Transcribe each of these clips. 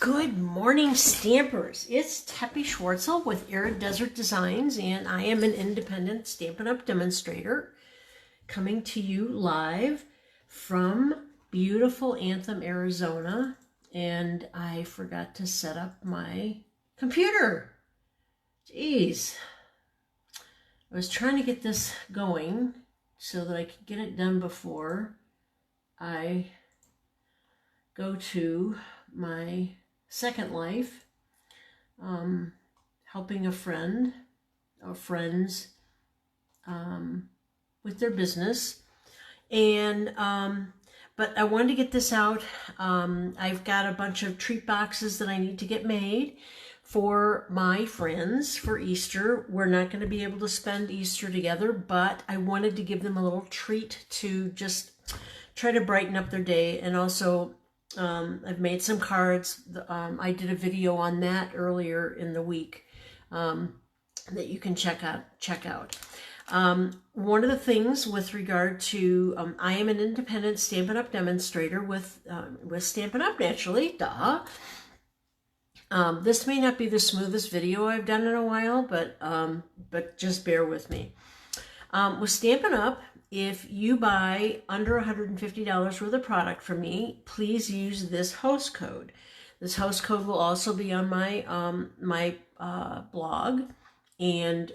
Good morning, Stampers. It's Teppy Schwartzel with Arid Desert Designs, and I am an independent Stampin' Up! Demonstrator coming to you live from beautiful Anthem, Arizona. And I forgot to set up my computer. Jeez. I was trying to get this going so that I could get it done before I go to my second life, helping a friend or friends with their business. And but I wanted to get this out. I've got a bunch of treat boxes that I need to get made for my friends for Easter. We're not going to be able to spend Easter together, but I wanted to give them a little treat to just try to brighten up their day. And also I've made some cards. I did a video on that earlier in the week that you can check out. One of the things with regard to, I am an independent Stampin' Up! Demonstrator with Stampin' Up! Naturally, duh. This may not be the smoothest video I've done in a while, but just bear with me. With Stampin' Up!, if you buy under $150 worth of product from me, please use this host code. This host code will also be on my blog. And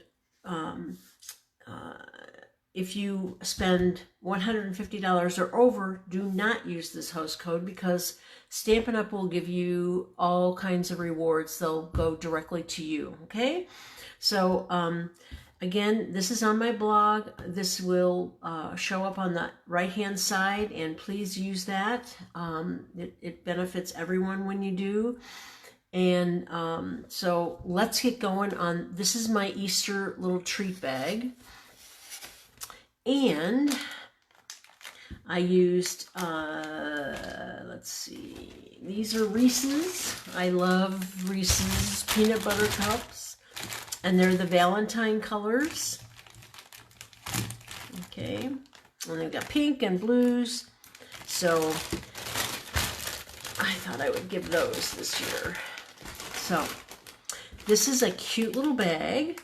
if you spend $150 or over, do not use this host code because Stampin' Up! Will give you all kinds of rewards. They'll go directly to you, okay? So, again, this is on my blog. This will show up on the right-hand side, and please use that. It benefits everyone when you do. And so let's get going on. This is my Easter little treat bag. And I used, let's see, these are Reese's. I love Reese's peanut butter cups. And they're the Valentine colors. Okay. And they've got pink and blues. So I thought I would give those this year. So this is a cute little bag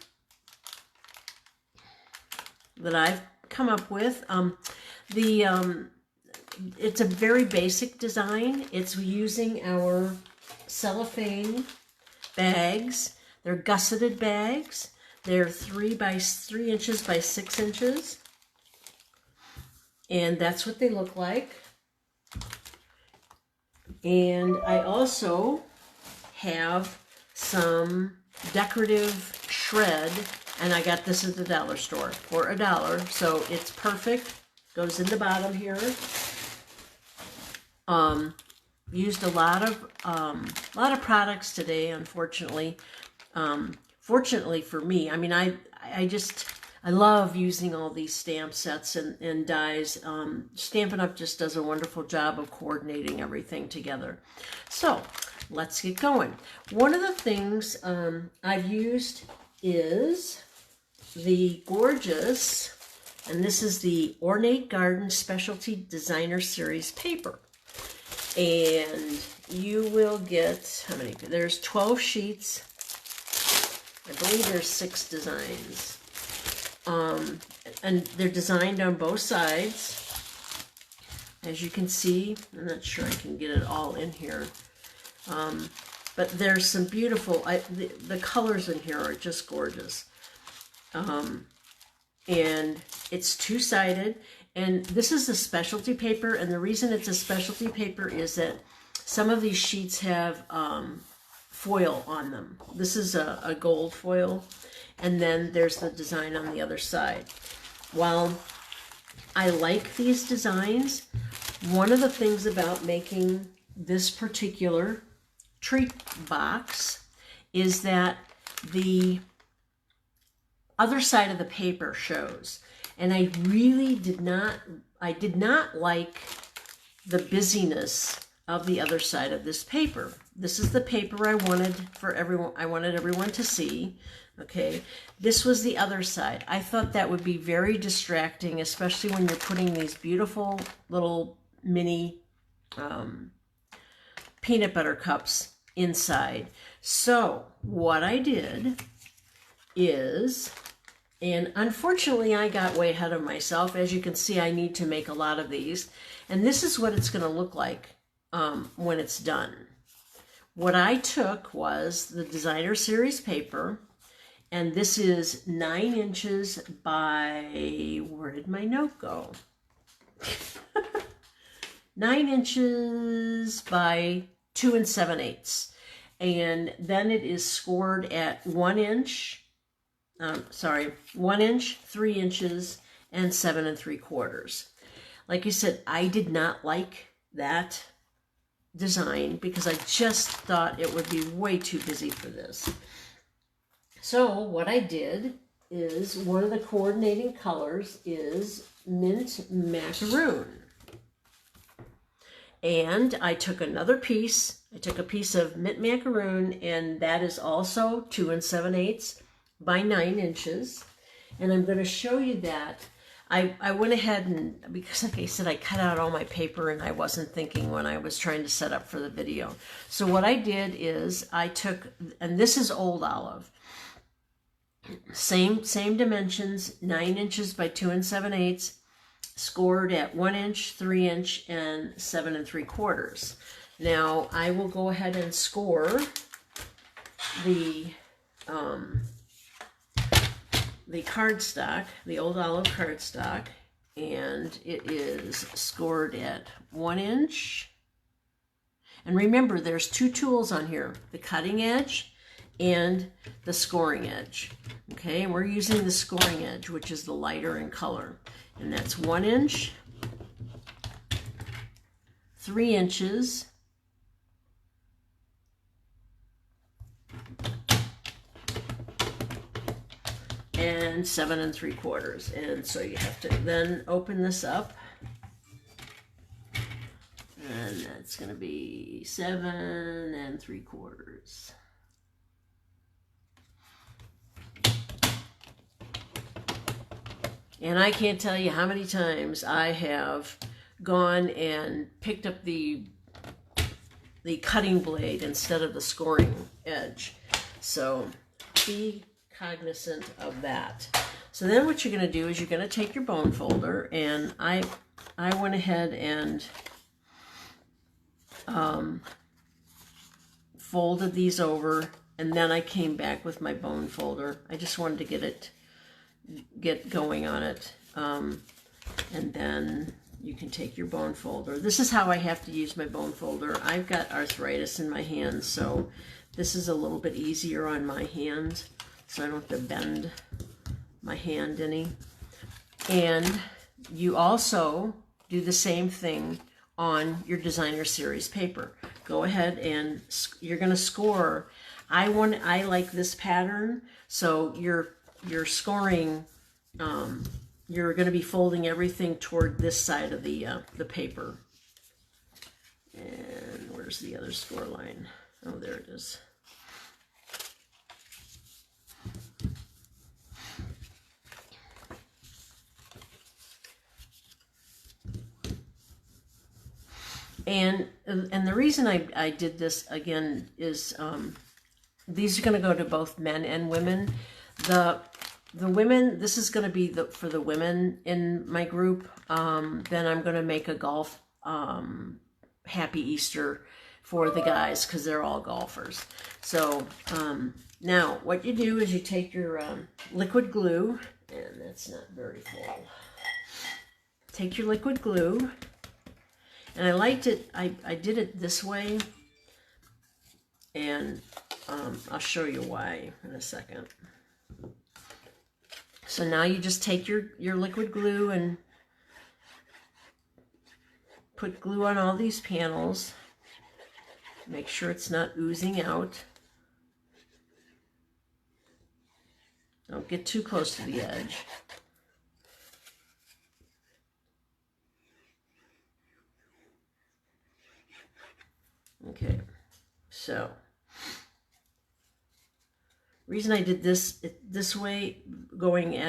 that I've come up with. It's a very basic design. It's using our cellophane bags. They're gusseted bags. They're 3 inches by 6 inches. And that's what they look like. And I also have some decorative shred, and I got this at the dollar store for $1. So it's perfect. Goes in the bottom here. Used a lot of products today, unfortunately. Fortunately for me, I mean, I love using all these stamp sets and dies. Stampin' Up! Just does a wonderful job of coordinating everything together. So let's get going. One of the things I've used is the gorgeous, and this is the Ornate Garden Specialty Designer Series paper. And you will get, how many? There's 12 sheets. I believe there's 6 designs. And they're designed on both sides. As you can see, I'm not sure I can get it all in here. But there's some beautiful, the colors in here are just gorgeous. And it's two-sided. And this is a specialty paper. And the reason it's a specialty paper is that some of these sheets have foil on them. This is a gold foil, and then there's the design on the other side. While I like these designs, one of the things about making this particular treat box is that the other side of the paper shows, and I really did not like the busyness of the other side of this paper. This is the paper I wanted for everyone. I wanted everyone to see. Okay, this was the other side. I thought that would be very distracting, especially when you're putting these beautiful little mini peanut butter cups inside. So what I did is, and unfortunately I got way ahead of myself. As you can see, I need to make a lot of these, and this is what it's going to look like when it's done. What I took was the designer series paper, and this is 9 inches by, where did my note go? 9 inches by 2 7/8. And then it is scored at 1 inch, 1 inch, 3 inches, and 7 3/4. Like I said, I did not like that design because I just thought it would be way too busy for this. So what I did is, one of the coordinating colors is mint macaroon. And I took another piece. I took a piece of mint macaroon, and that is also 2 7/8 by 9 inches. And I'm going to show you that. I went ahead and, because like I said, I cut out all my paper and I wasn't thinking when I was trying to set up for the video. So what I did is I took, and this is old olive, same dimensions, 9 inches by 2 7/8, scored at 1 inch, 3 inch, and 7 3/4. Now I will go ahead and score the cardstock, the old olive cardstock, and it is scored at 1 inch. And remember, there's 2 tools on here, the cutting edge and the scoring edge. Okay, and we're using the scoring edge, which is the lighter in color. And that's 1 inch, 3 inches, and 7 3/4. And so you have to then open this up, and that's going to be 7 3/4. And I can't tell you how many times I have gone and picked up the cutting blade instead of the scoring edge. So be cognizant of that. So then what you're going to do is you're going to take your bone folder, and I went ahead and folded these over, and then I came back with my bone folder. I just wanted to get going on it, and then you can take your bone folder. This is how I have to use my bone folder. I've got arthritis in my hands, so this is a little bit easier on my hand, so I don't have to bend my hand any. And you also do the same thing on your designer series paper. Go ahead and you're going to score. I like this pattern, so you're scoring, you're going to be folding everything toward this side of the paper. And where's the other score line? Oh, there it is. And the reason I did this again is these are going to go to both men and women. The women, this is going to be for the women in my group. Then I'm going to make a golf Happy Easter for the guys, because they're all golfers. So now what you do is you take your liquid glue, and that's not very full. Take your liquid glue, and I liked it, I did it this way, and I'll show you why in a second. So now you just take your liquid glue and put glue on all these panels. Make sure it's not oozing out. Don't get too close to the edge. Okay, so reason I did this way, going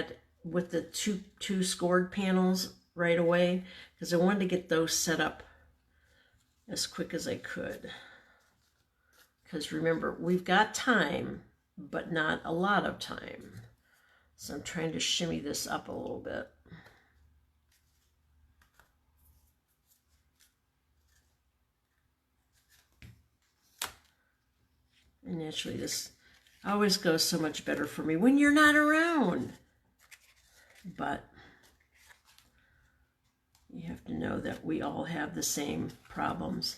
with the two scored panels right away, because I wanted to get those set up as quick as I could. because remember, we've got time, but not a lot of time. So I'm trying to shimmy this up a little bit. And naturally, this always goes so much better for me when you're not around. But you have to know that we all have the same problems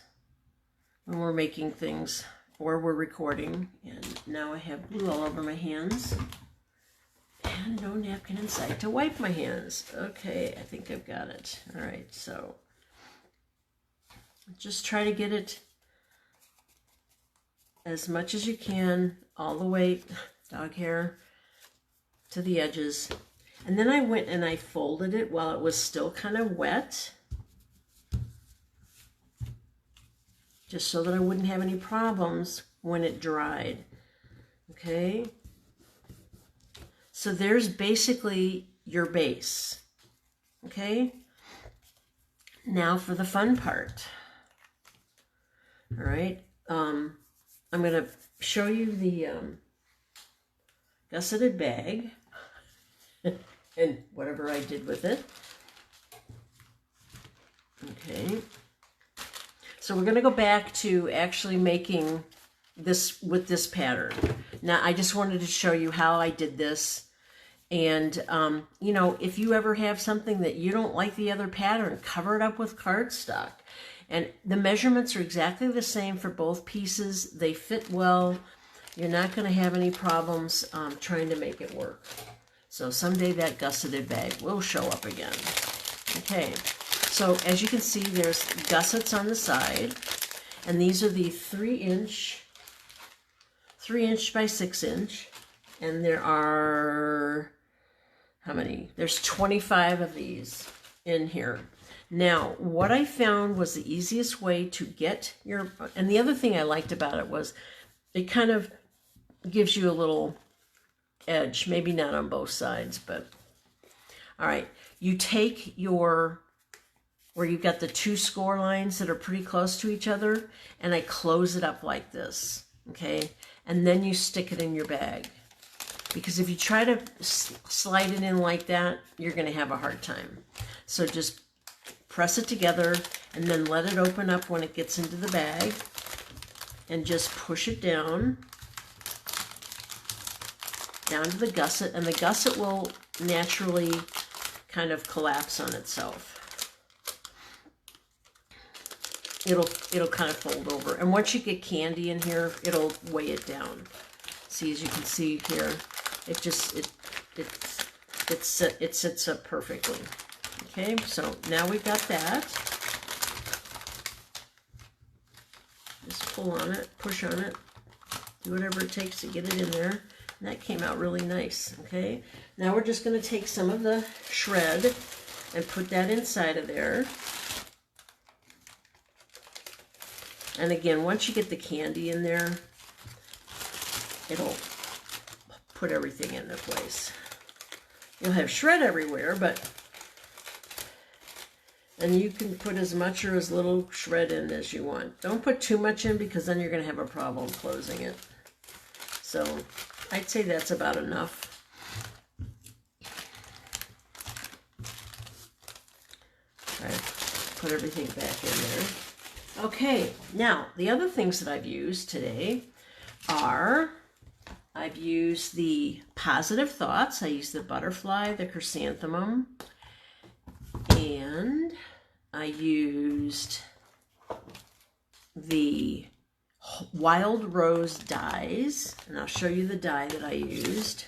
when we're making things or we're recording. And now I have glue all over my hands and no napkin in sight to wipe my hands. Okay, I think I've got it. All right, so just try to get it as much as you can, all the way, dog hair, to the edges. And then I went and I folded it while it was still kind of wet, just so that I wouldn't have any problems when it dried. Okay? So there's basically your base. Okay? Now for the fun part. All right? I'm going to show you the gusseted bag and whatever I did with it. Okay. So we're going to go back to actually making this with this pattern. Now, I just wanted to show you how I did this. And, you know, if you ever have something that you don't like the other pattern, cover it up with cardstock. And the measurements are exactly the same for both pieces. They fit well. You're not going to have any problems trying to make it work. So someday that gusseted bag will show up again. Okay, so as you can see, there's gussets on the side. And these are the 3-inch by 6-inch. And there are, how many? There's 25 of these in here. Now, what I found was the easiest way to get your, and the other thing I liked about it was it kind of gives you a little edge, maybe not on both sides, but all right. You take your, where you've got the 2 score lines that are pretty close to each other, and I close it up like this, okay? And then you stick it in your bag. Because if you try to slide it in like that, you're going to have a hard time. So just press it together and then let it open up when it gets into the bag and just push it down to the gusset, and the gusset will naturally kind of collapse on itself. It'll kind of fold over, and once you get candy in here, it'll weigh it down. See, as you can see here, it sits up perfectly. Okay, so now we've got that. Just pull on it, push on it, do whatever it takes to get it in there. And that came out really nice, okay? Now we're just going to take some of the shred and put that inside of there. And again, once you get the candy in there, it'll put everything into place. You'll have shred everywhere, and you can put as much or as little shred in as you want. Don't put too much in, because then you're going to have a problem closing it. So I'd say that's about enough. All right, put everything back in there. Okay, now the other things that I've used today are, I've used the positive thoughts. I used the butterfly, the chrysanthemum, and I used the wild rose dies, and I'll show you the die that I used.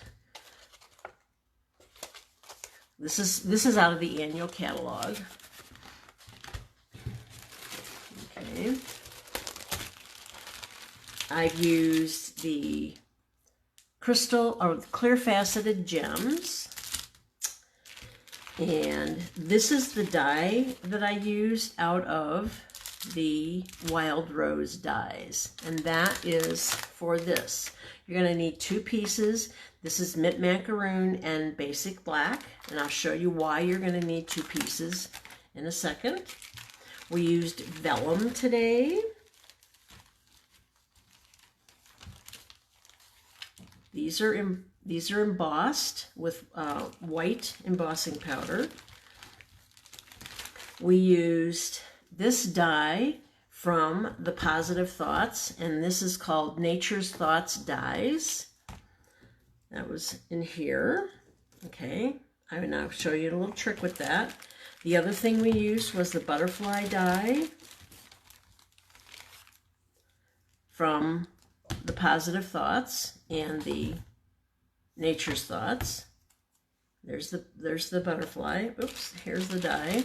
This is out of the annual catalog. Okay. I've used the crystal or clear faceted gems, and this is the die that I used out of the wild rose dies, and that is for this. You're going to need 2 pieces. This is mint macaroon and basic black, and I'll show you why you're going to need 2 pieces in a second. We used vellum today, These are embossed with white embossing powder. We used this die from the Positive Thoughts, and this is called Nature's Thoughts Dies. That was in here. Okay, I will now show you a little trick with that. The other thing we used was the butterfly die from the Positive Thoughts and the Nature's Thoughts. There's the butterfly. Oops, here's the die.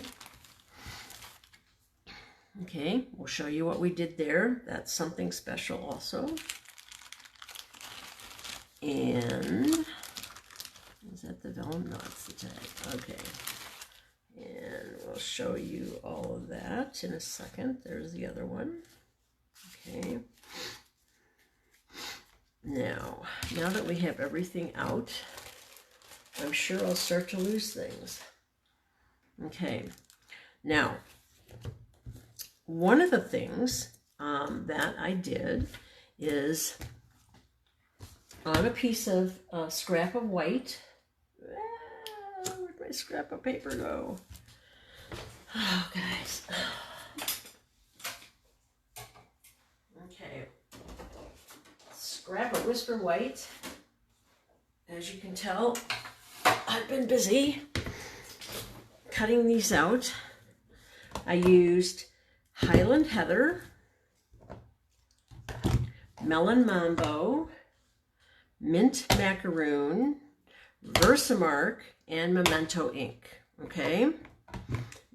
Okay, we'll show you what we did there. That's something special also. And is that the vellum? No, it's the tag. Okay. And we'll show you all of that in a second. There's the other one. Okay. Now that we have everything out, I'm sure I'll start to lose things. Okay. Now, one of the things that I did is on a piece of scrap of white. Where'd my scrap of paper go? Oh, guys. Okay. Scrap of Whisper White. As you can tell, I've been busy cutting these out. I used Highland Heather, Melon Mambo, Mint Macaroon, Versamark, and Memento ink. Okay,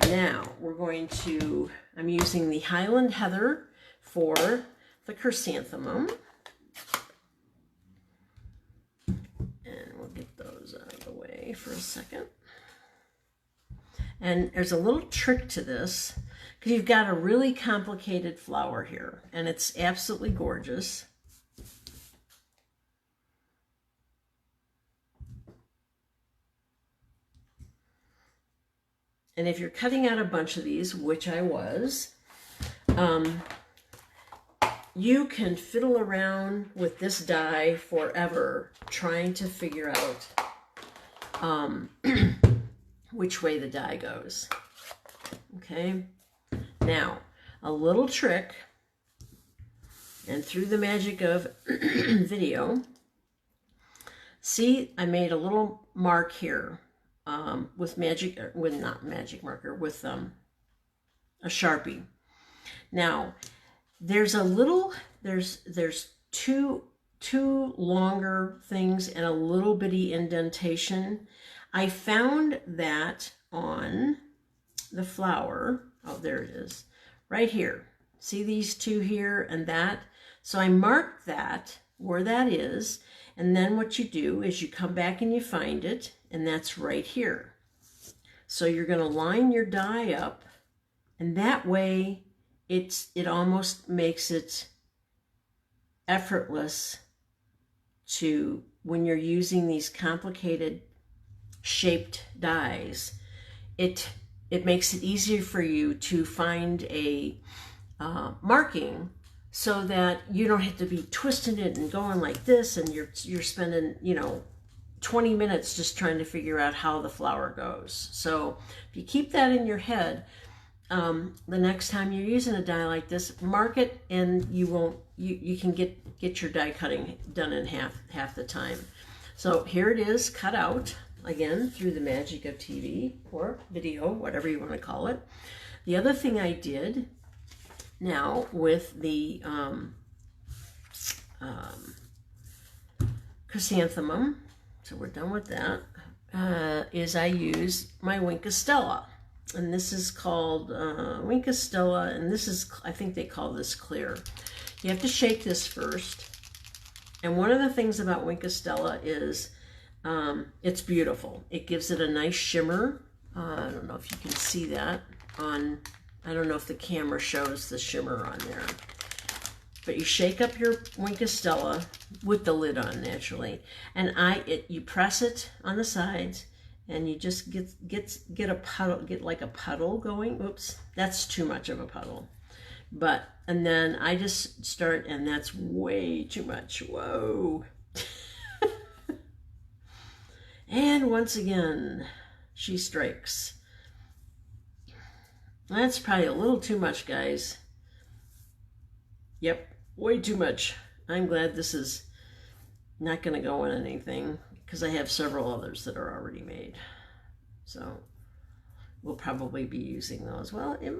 now I'm using the Highland Heather for the chrysanthemum. And we'll get those out of the way for a second. And there's a little trick to this, because you've got a really complicated flower here, and it's absolutely gorgeous. And if you're cutting out a bunch of these, which I was, you can fiddle around with this die forever trying to figure out which way the die goes. Okay, now a little trick, and through the magic of video, see, I made a little mark here with not magic marker, with a Sharpie. Now there's two longer things and a little bitty indentation. I found that on the flower. Oh, there it is, right here. See these two here and that? So I marked that where that is, and then what you do is you come back and you find it, and that's right here. So you're going to line your die up, and that way it almost makes it effortless to, when you're using these complicated shaped dies, it makes it easier for you to find a marking, so that you don't have to be twisting it and going like this, and you're spending 20 minutes just trying to figure out how the flower goes. So if you keep that in your head, the next time you're using a die like this, mark it, and you can get your die cutting done in half the time. So here it is, cut out again through the magic of TV or video, whatever you want to call it. The other thing I did now with the chrysanthemum, so we're done with that, is I use my Wink of Stella. And this is called Wink of Stella, and this is, I think they call this clear. You have to shake this first. And one of the things about Wink of Stella is it's beautiful. It gives it a nice shimmer. I don't know if you can see that on, I don't know if the camera shows the shimmer on there. But you shake up your Wink of Stella with the lid on, naturally. And you press it on the sides, and you just get a puddle, get like a puddle going. Oops, that's too much of a puddle. And then I just start, and that's way too much. Whoa. And once again, she strikes. That's probably a little too much, guys. Yep, way too much. I'm glad this is not going to go in anything because I have several others that are already made. So we'll probably be using those. Well, it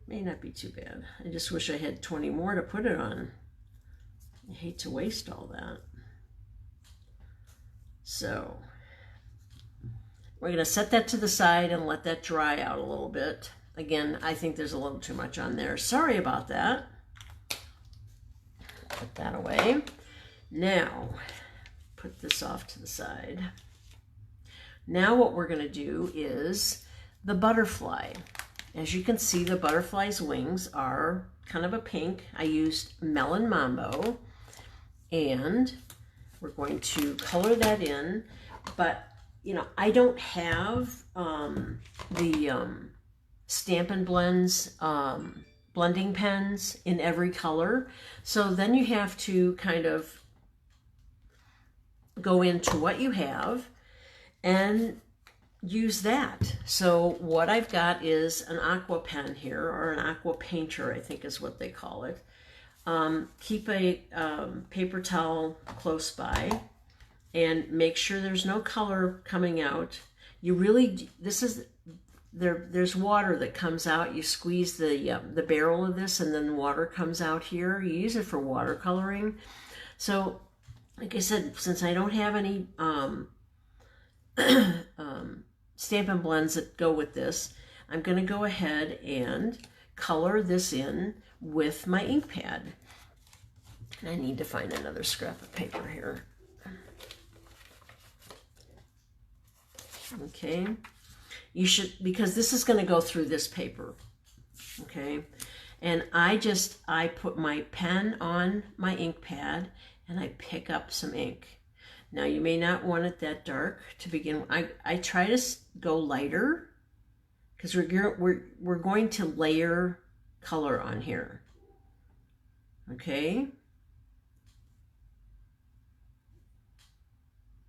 may not be too bad. I just wish I had 20 more to put it on. I hate to waste all that. So we're going to set that to the side and let that dry out a little bit. Again, I think there's a little too much on there. Sorry about that. Put that away. Now, put this off to the side. Now what we're going to do is the butterfly. As you can see, the butterfly's wings are kind of a pink. I used Melon Mambo, and we're going to color that in, but you know, I don't have the Stampin' Blends blending pens in every color, so then you have to kind of go into what you have and use that. So what I've got is an aqua pen here, or an aqua painter, I think is what they call it. Keep a paper towel close by and make sure there's no color coming out. You really, there's water that comes out. You squeeze the barrel of this and then water comes out here. You use it for watercoloring. So like I said, since I don't have any Stampin' Blends that go with this, I'm going to go ahead and color this in with my ink pad. And I need to find another scrap of paper here. Okay, you should, because this is going to go through this paper. Okay, and I put my pen on my ink pad and I pick up some ink. Now you may not want it that dark to begin. I try to go lighter because we're going to layer color on here. Okay,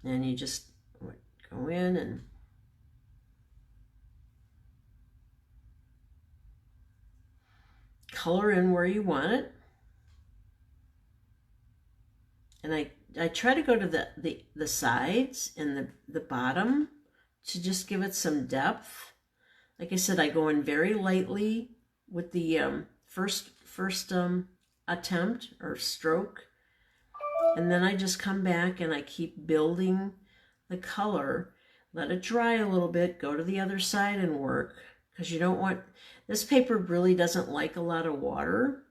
and you just go in and color in where you want it. And I try to go to the sides and the bottom to just give it some depth. Like I said, I go in very lightly with the first attempt or stroke, and then I just come back and I keep building the color. Let it dry a little bit, go to the other side and work, because you don't want, this paper really doesn't like a lot of water.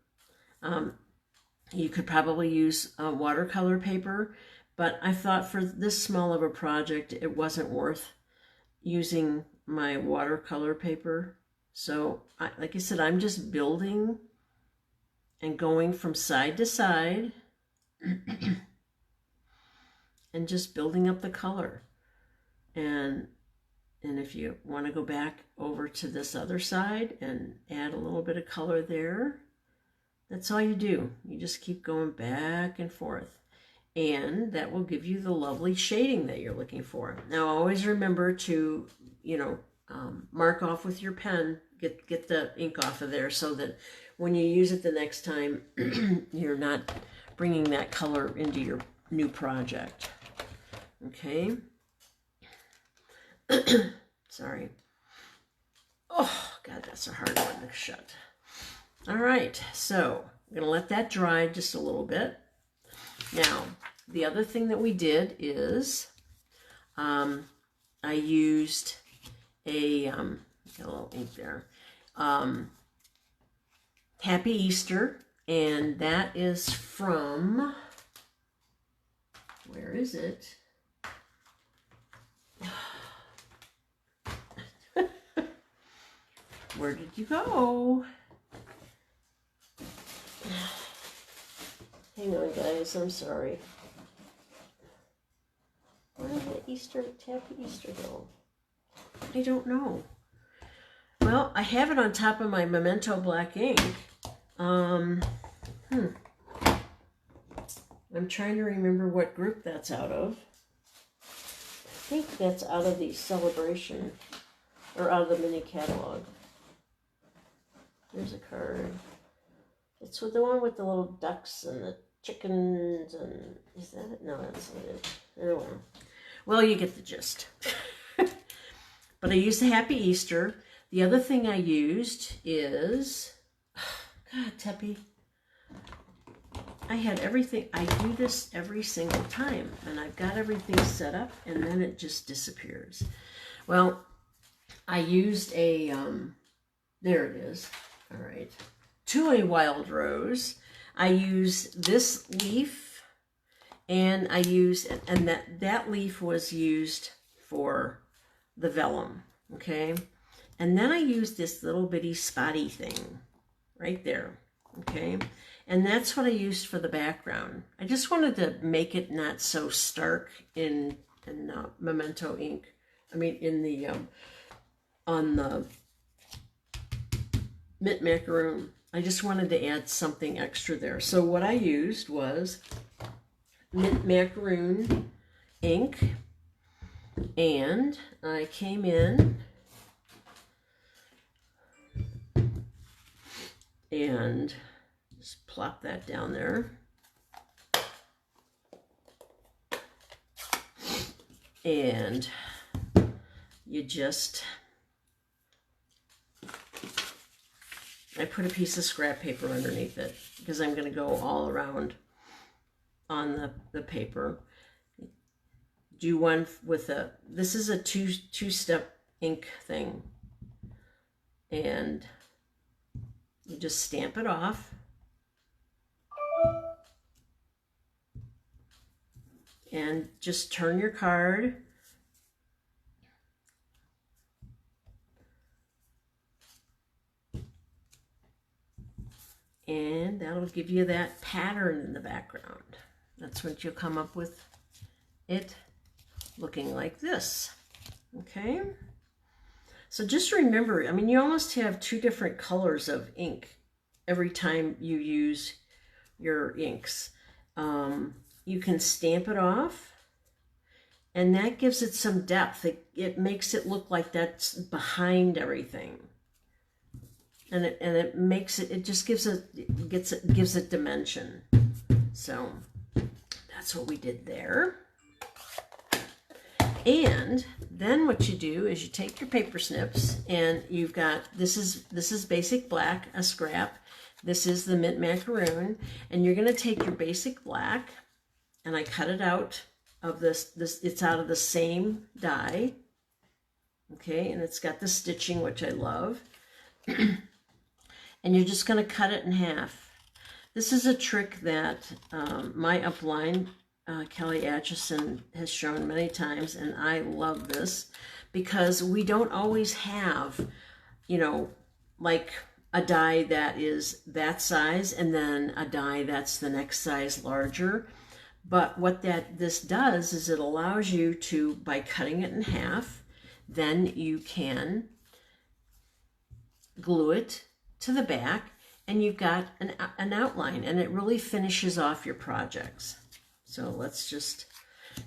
You could probably use watercolor paper, but I thought for this small of a project, it wasn't worth using my watercolor paper. So, like I said, I'm just building and going from side to side and just building up the color. And if you want to go back over to this other side and add a little bit of color there, that's all you do. You just keep going back and forth. And that will give you the lovely shading that you're looking for. Now, always remember to, mark off with your pen, get the ink off of there so that when you use it the next time, you're not bringing that color into your new project. Okay. Sorry. Oh, God, that's a hard one to shut. All right, so I'm going to let that dry just a little bit. Now, the other thing that we did is I used got a little ink there, Happy Easter, and that is from, where is it? Where did you go? Hang on, guys, I'm sorry. Where did the Happy Easter go? I don't know. Well, I have it on top of my Memento black ink. I'm trying to remember what group that's out of. think that's out of the celebration, or out of the mini catalog. There's a card. It's with the one with the little ducks and the chickens, and is that it? No, that's not it. I don't know. Well, you get the gist. But I used the Happy Easter. The other thing I used is, God, Teppy, I had everything. I do this every single time, and I've got everything set up, and then it just disappears. Well, I used a, there it is. All right. To a wild rose, I used this leaf, and I used, and that leaf was used for the vellum, okay? And then I used this little bitty spotty thing right there, okay? And that's what I used for the background. I just wanted to make it not so stark in Memento ink. I mean, in the, on the mint macaroon. I just wanted to add something extra there. So what I used was mint macaroon ink, and I came in and just plop that down there. And you just, I put a piece of scrap paper underneath it because I'm going to go all around on the paper. Do one with a, this is a two-step ink thing. And you just stamp it off. And just turn your card. And that'll give you that pattern in the background. That's what you'll come up with it looking like this. Okay? So just remember, I mean, you almost have two different colors of ink every time you use your inks. You can stamp it off, and that gives it some depth. It makes it look like that's behind everything. And it makes it, it just gives it dimension. So that's what we did there. And then what you do is you take your paper snips, and you've got, this is basic black, a scrap. This is the mint macaroon, and you're going to take your basic black, and I cut it out of this, it's out of the same die. Okay, and it's got the stitching, which I love. And you're just going to cut it in half. This is a trick that my upline, Kelly Atchison, has shown many times, and I love this because we don't always have, you know, like a die that is that size and then a die that's the next size larger. But what this does is it allows you to, by cutting it in half, then you can glue it to the back, and you've got an outline, and it really finishes off your projects. So let's just,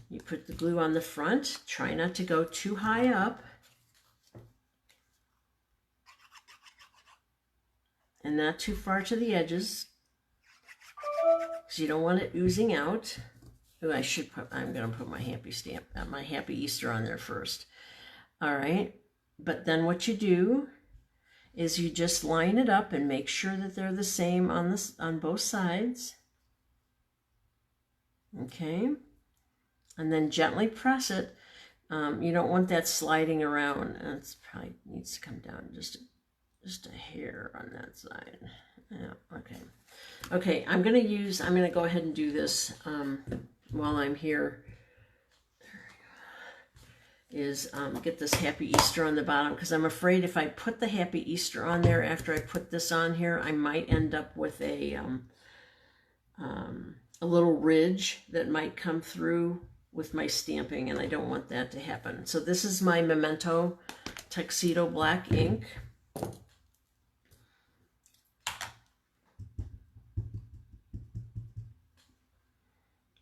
you put the glue on the front, try not to go too high up, and not too far to the edges, because you don't want it oozing out. Oh, I'm going to put my happy stamp, my Happy Easter on there first. All right, but then what you do is you just line it up and make sure that they're the same on both sides. Okay, and then gently press it. You don't want that sliding around. It probably needs to come down just a hair on that side. Yeah, okay. Okay, I'm gonna go ahead and do this while I'm here. Is get this Happy Easter on the bottom, because I'm afraid if I put the Happy Easter on there after I put this on here, I might end up with a little ridge that might come through with my stamping, and I don't want that to happen. So this is my Memento Tuxedo Black ink.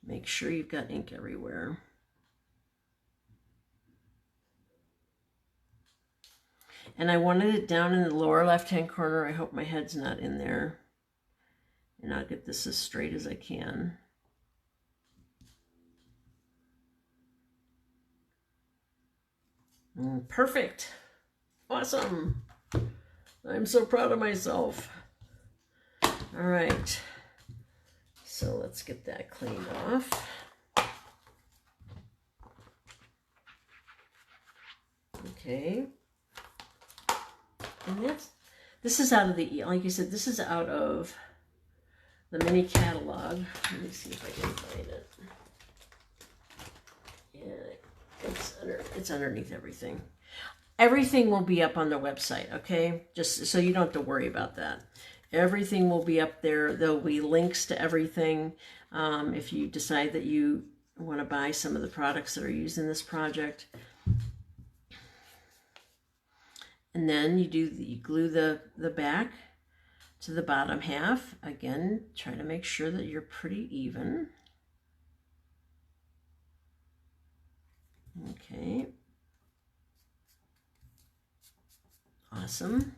Make sure you've got ink everywhere. And I wanted it down in the lower left-hand corner. I hope my head's not in there. And I'll get this as straight as I can. Perfect. Awesome. I'm so proud of myself. All right. So let's get that cleaned off. Okay. And this is out of the, like you said, this is out of the mini catalog. Let me see if I can find it. Yeah, it's underneath everything. Everything will be up on the website, okay? Just so you don't have to worry about that. Everything will be up there. There'll be links to everything. If you decide that you want to buy some of the products that are used in this project. And then you glue the back to the bottom half. Again, try to make sure that you're pretty even. Okay. Awesome.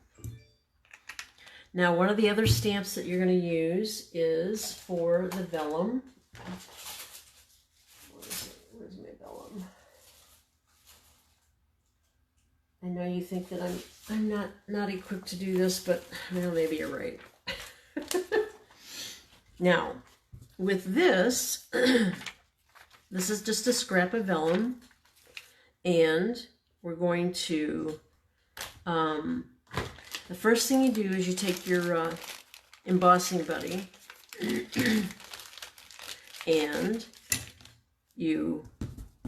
Now, one of the other stamps that you're going to use is for the vellum. Where's my vellum? I know you think that I'm not equipped to do this, but well, maybe you're right. Now, with this, this is just a scrap of vellum, and we're going to, the first thing you do is you take your embossing buddy and you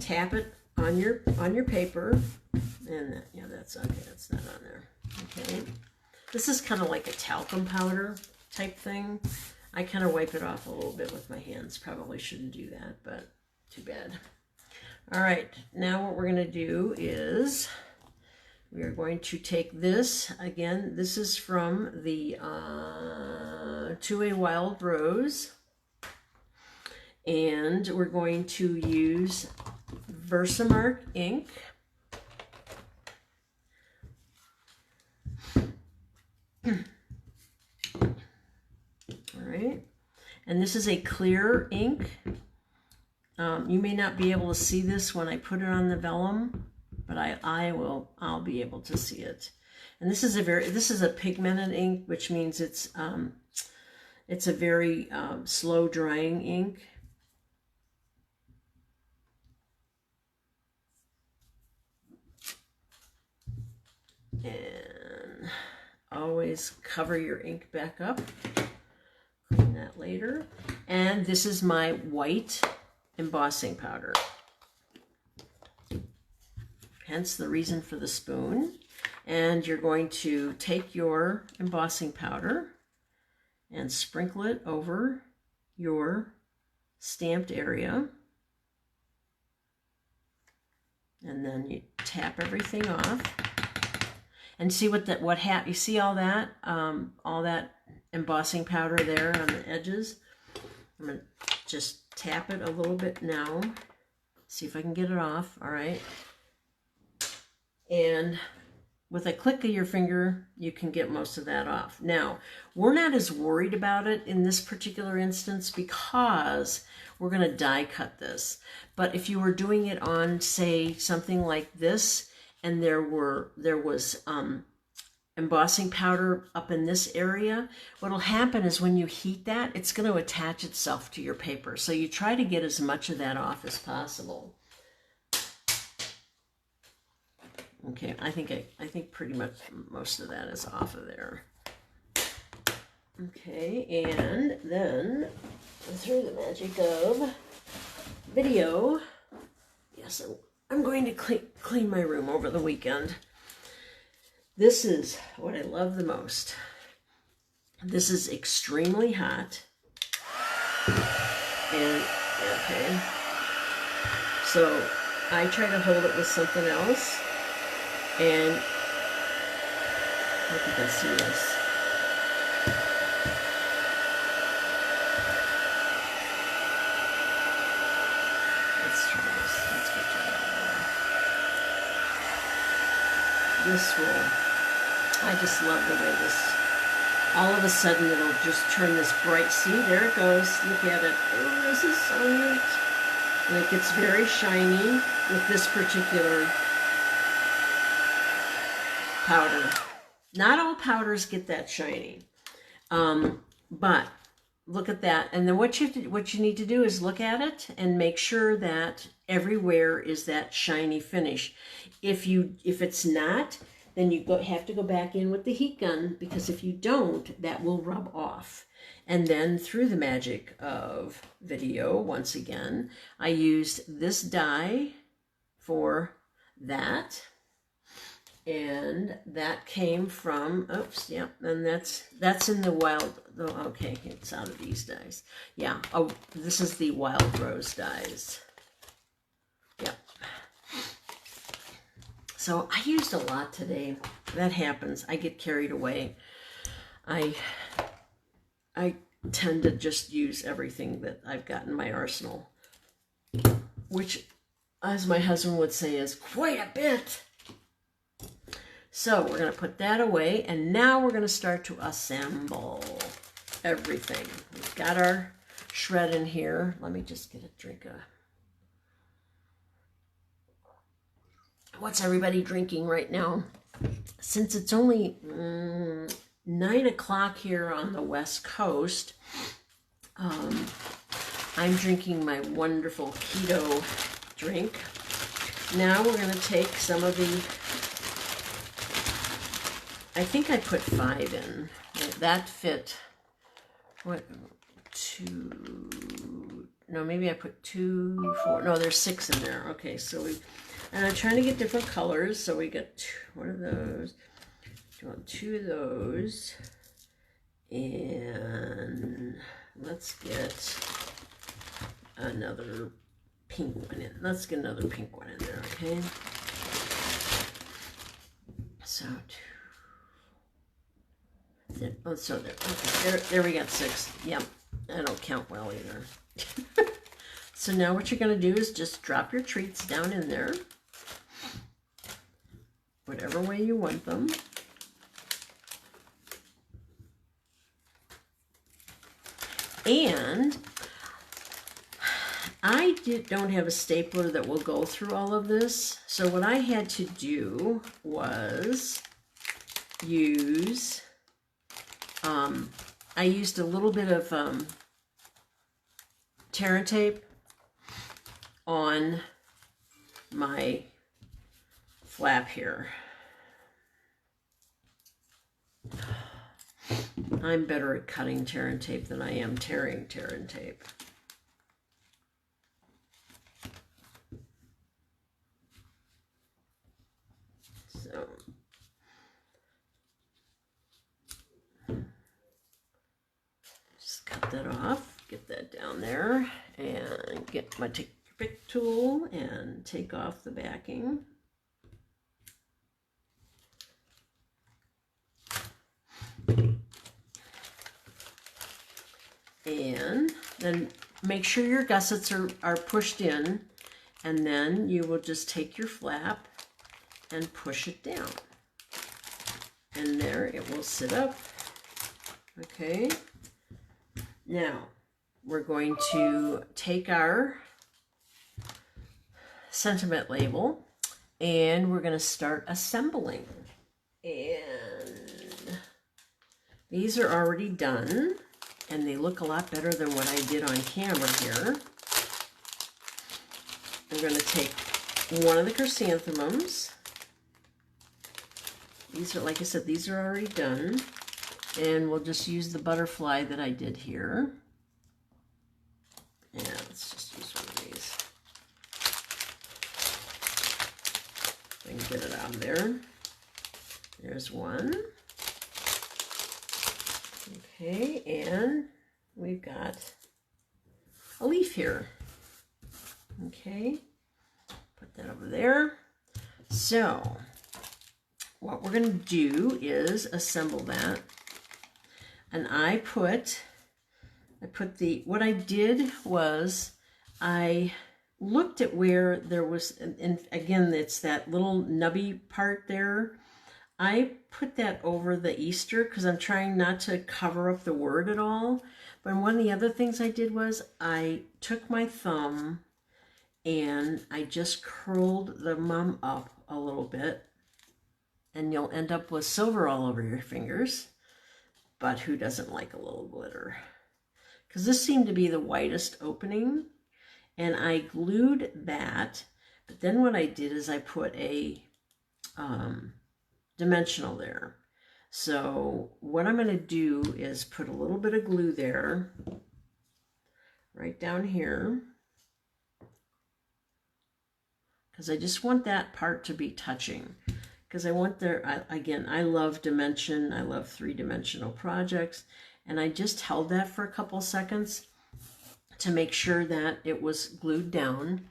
tap it on your paper. And yeah, that's okay. That's not on there. Okay. This is kind of like a talcum powder type thing. I kind of wipe it off a little bit with my hands. Probably shouldn't do that, but too bad. All right. Now what we're going to do is we are going to take this. Again, this is from the To a Wild Rose. And we're going to use Versamark ink. All right, and this is a clear ink. You may not be able to see this when I put it on the vellum, but I'll be able to see it. And this is a pigmented ink, which means it's a very slow drying ink. And always cover your ink back up. Clean that later. And this is my white embossing powder. Hence the reason for the spoon. And you're going to take your embossing powder and sprinkle it over your stamped area. And then you tap everything off. And see you see all that embossing powder there on the edges. I'm going to just tap it a little bit now. See if I can get it off. All right. And with a click of your finger, you can get most of that off. Now, we're not as worried about it in this particular instance because we're going to die cut this. But if you were doing it on, say, something like this, and there was embossing powder up in this area, what'll happen is when you heat that, it's going to attach itself to your paper. So you try to get as much of that off as possible. Okay, I think pretty much most of that is off of there. Okay, and then through the magic of video, yes, I'm going to clean my room over the weekend. This is what I love the most. This is extremely hot. And, okay. So I try to hold it with something else. And look at this, see this. Let's try this. Let's get to that. This will I just love the way this, all of a sudden it'll just turn this bright, see, there it goes, look at it. Oh, this is so neat. And it gets very shiny with this particular powder. Not all powders get that shiny, but look at that. And then what you need to do is look at it and make sure that everywhere is that shiny finish. If it's not, then you have to go back in with the heat gun, because if you don't, that will rub off. And then through the magic of video, once again, I used this die for that. And that came from, oops, yep, and that's in the wild, okay, it's out of these dies. Yeah, oh, this is the Wild Rose dies. Yep. So I used a lot today. That happens. I get carried away. I tend to just use everything that I've got in my arsenal, which, as my husband would say, is quite a bit. So we're going to put that away, and now we're going to start to assemble everything. We've got our shred in here. Let me just get a drink of... What's everybody drinking right now? Since it's only 9 o'clock here on the West Coast, I'm drinking my wonderful keto drink. Now we're going to take some of the... I think I put 5 in. That fit, what, 2, no, maybe I put 2, 4, no, there's 6 in there. Okay, so and I'm trying to get different colors, so we got 2, what are those? Do you want 2 of those? And let's get another pink one in. Let's get another pink one in there, okay? So 2. Oh, so there, okay, there we got 6. Yep, I don't count well either. So now what you're going to do is just drop your treats down in there, whatever way you want them. And I don't have a stapler that will go through all of this, so what I had to do was use... I used a little bit of tear and tape on my flap here. I'm better at cutting tear and tape than I am tearing tear and tape. So... cut that off, get that down there, and get my pick tool and take off the backing. And then make sure your gussets are pushed in, and then you will just take your flap and push it down. And there it will sit up. Okay. Now, we're going to take our sentiment label and we're going to start assembling. And these are already done and they look a lot better than what I did on camera here. I'm going to take one of the chrysanthemums. These are, like I said, these are already done. And we'll just use the butterfly that I did here. Yeah, let's just use one of these. I can get it out there. There's one. Okay, and we've got a leaf here. Okay, put that over there. So, what we're going to do is assemble that. And what I did was I looked at where there was, and again, it's that little nubby part there. I put that over the Easter because I'm trying not to cover up the word at all. But one of the other things I did was I took my thumb and I just curled the mum up a little bit, and you'll end up with silver all over your fingers. But who doesn't like a little glitter? Because this seemed to be the widest opening, and I glued that. But then what I did is I put a dimensional there. So what I'm going to do is put a little bit of glue there, right down here, because I just want that part to be touching. Because I want there, again, I love dimension, I love three-dimensional projects, and I just held that for a couple seconds to make sure that it was glued down.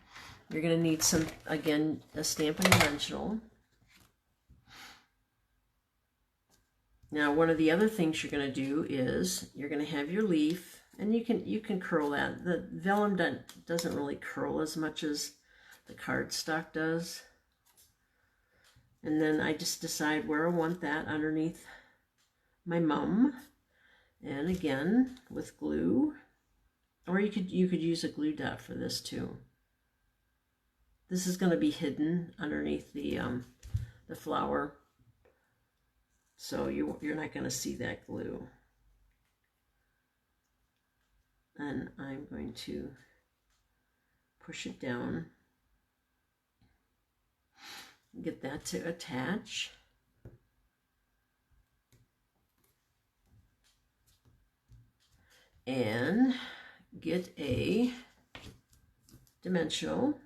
You're going to need some, again, a Stampin' Dimensional. Now, one of the other things you're going to do is you're going to have your leaf, and you can curl that. The vellum doesn't really curl as much as the cardstock does. And then I just decide where I want that underneath my mum. And again, with glue, or you could use a glue dot for this too. This is going to be hidden underneath the flower, so you're not going to see that glue. And I'm going to push it down. Get that to attach. And get a dimensional.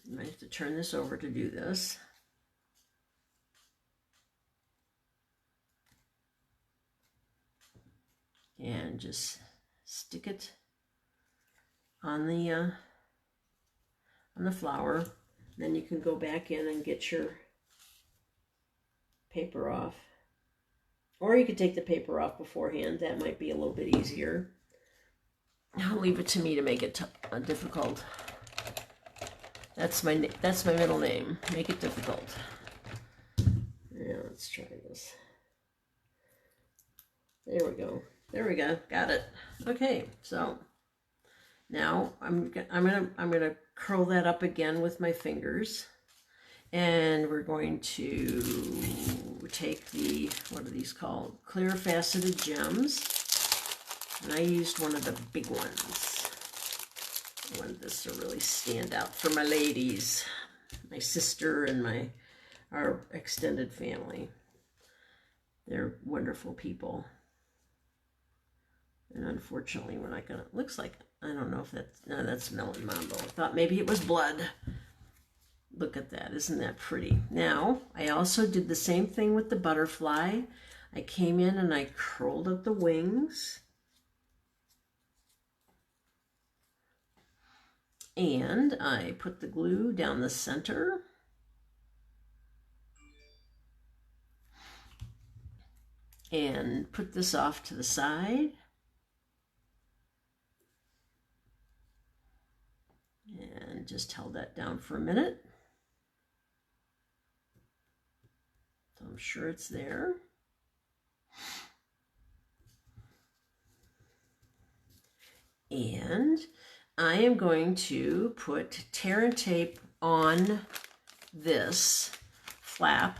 I might have to turn this over to do this. And just stick it on the flower. Then you can go back in and get your paper off. Or you could take the paper off beforehand. That might be a little bit easier. I'll leave it to me to make it difficult. That's my middle name. Make it difficult. Yeah, let's try this. There we go. There we go. Got it. Okay, so now I'm gonna curl that up again with my fingers, and we're going to take the, what are these called? Clear faceted gems, and I used one of the big ones. I wanted this to really stand out for my ladies, my sister and our extended family. They're wonderful people. And unfortunately, we're not gonna, looks like, I don't know if that's, no, that's Melon Mambo. I thought maybe it was blood. Look at that, isn't that pretty? Now, I also did the same thing with the butterfly. I came in and I curled up the wings. And I put the glue down the center. And put this off to the side. And just held that down for a minute. So I'm sure it's there. And I am going to put tear and tape on this flap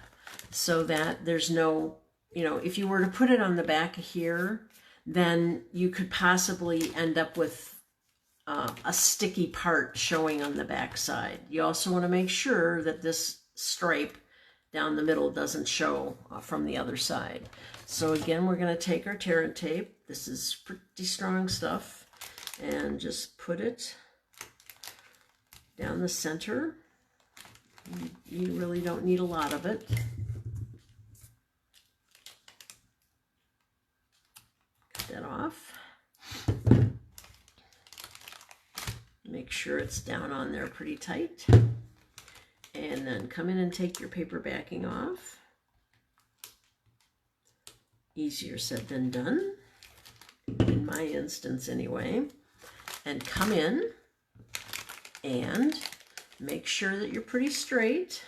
so that there's no, you know, if you were to put it on the back here, then you could possibly end up with a sticky part showing on the back side. You also want to make sure that this stripe down the middle doesn't show from the other side. So again, we're going to take our tear and tape. This is pretty strong stuff. And just put it down the center. You really don't need a lot of it. Cut that off. Make sure it's down on there pretty tight. And then come in and take your paper backing off. Easier said than done, in my instance anyway. And come in and make sure that you're pretty straight.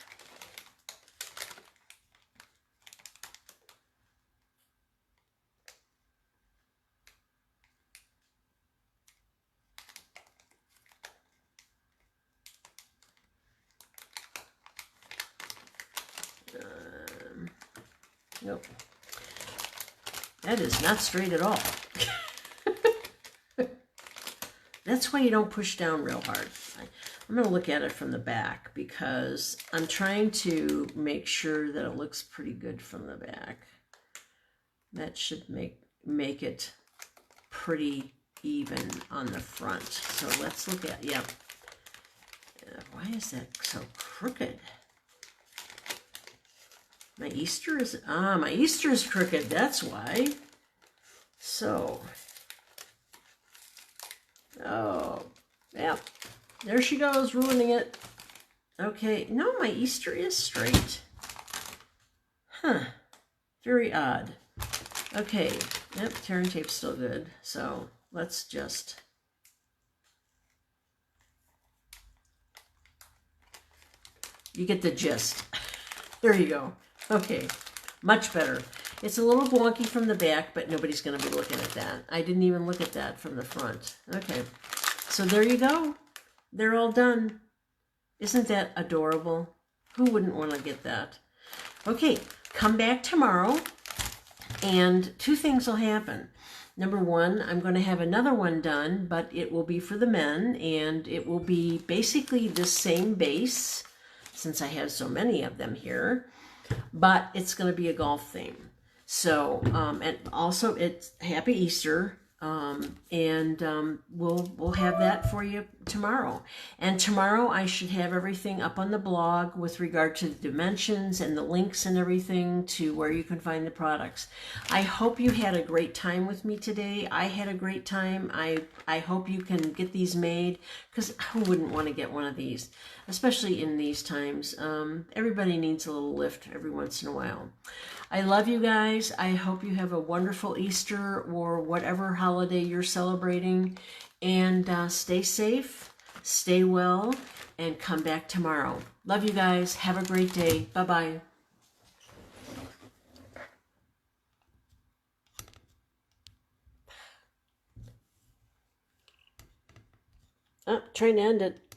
Nope. That is not straight at all. That's why you don't push down real hard. I'm going to look at it from the back because I'm trying to make sure that it looks pretty good from the back. That should make it pretty even on the front. So let's look at, yeah. Why is that so crooked? My Easter is crooked, that's why. So, oh, yeah, there she goes, ruining it. Okay, no, my Easter is straight. Huh, very odd. Okay, yep, tear and tape's still good. So let's just, you get the gist. There you go. Okay, much better. It's a little wonky from the back, but nobody's going to be looking at that. I didn't even look at that from the front. Okay, so there you go. They're all done. Isn't that adorable? Who wouldn't want to get that? Okay, come back tomorrow, and two things will happen. Number one, I'm going to have another one done, but it will be for the men, and it will be basically the same base, since I have so many of them here, but it's going to be a golf theme. So, and also it's Happy Easter, and we'll have that for you tomorrow. And tomorrow I should have everything up on the blog with regard to the dimensions and the links and everything to where you can find the products. I hope you had a great time with me today. I had a great time. I hope you can get these made, because who wouldn't want to get one of these, especially in these times. Everybody needs a little lift every once in a while. I love you guys. I hope you have a wonderful Easter or whatever holiday you're celebrating. And stay safe, stay well, and come back tomorrow. Love you guys. Have a great day. Bye-bye. Oh, trying to end it.